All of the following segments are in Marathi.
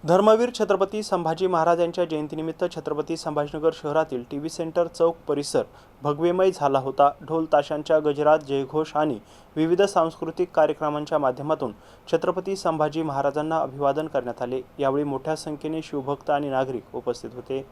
धर्मवीर छत्रपती संभाजी महाराज यांच्या जयंतीनिमित्त छत्रपती संभाजीनगर शहरातील टीव्ही सेंटर चौक परिसर भगवेमय झाला होता। ढोल ताशांच्या गजरात, जयघोष आणि विविध सांस्कृतिक कार्यक्रमांच्या माध्यमातून छत्रपती संभाजी महाराजांना अभिवादन करण्यात आले। यावेळी मोठ्या संख्येने शिवभक्त आणि नागरिक उपस्थित होते।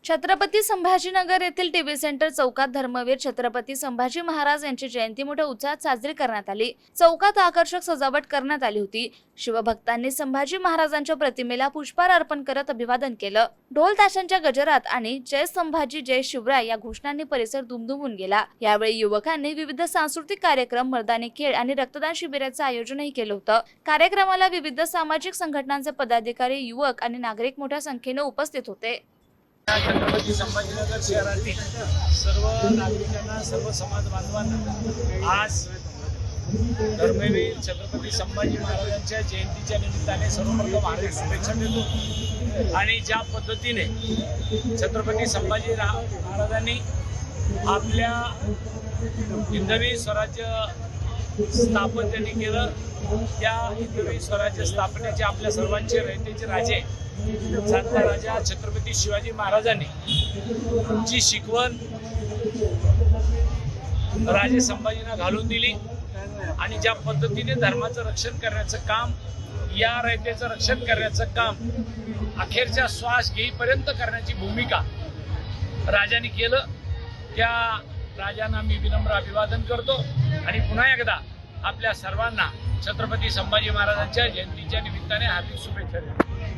छत्रपती संभाजीनगर येथील टीव्ही सेंटर चौकात धर्मवीर छत्रपती संभाजी महाराज यांची जयंती मोठ्या उत्साहात साजरी करण्यात आली। चौकात आकर्षक सजावट करण्यात आली होती। शिवभक्तांनी संभाजी महाराजांच्या प्रतिमेला पुष्पहार अर्पण करत अभिवादन केलं। ढोल ताशांच्या गजरात आणि जय संभाजी जय शिवराय या घोषणांनी परिसर दुमदुमून गेला। यावेळी युवकांनी विविध सांस्कृतिक कार्यक्रम, मर्दानी खेळ आणि रक्तदान शिबिराचं आयोजनही केलं होतं। कार्यक्रमाला विविध सामाजिक संघटनांचे पदाधिकारी, युवक आणि नागरिक मोठ्या संख्येने उपस्थित होते। छत्रपती संभाजीनगर शहरातील सर्व नागरिकांना, सर्व समाज बांधवांना आज धर्मवीर छत्रपती संभाजी महाराजांच्या जयंतीच्या निमित्ताने सर्वप्रथम हार्दिक शुभेच्छा देतो। आणि ज्या पद्धतीने छत्रपती संभाजी महाराजांनी आपल्या हिंदवी स्वराज्य स्थापन त्यांनी केलं, त्या हिंदवी स्वराज्य स्थापनेचे आपल्या सर्वांचे रयतेचे राजे सातवा राजा छत्रपती शिवाजी महाराजांनी जी शिकवण राजे संभाजींना घालून दिली आणि ज्या पद्धतीने धर्माचं रक्षण करण्याचं काम, या रयतेचं रक्षण करण्याचं काम अखेरच्या श्वास घेईपर्यंत करण्याची भूमिका राजांनी केलं, त्या राजांना मी विनम्र अभिवादन करतो आणि पुन्हा एकदा आपल्या सर्वांना छत्रपती संभाजी महाराजांच्या जयंतीच्या निमित्ताने हार्दिक शुभेच्छा देतो।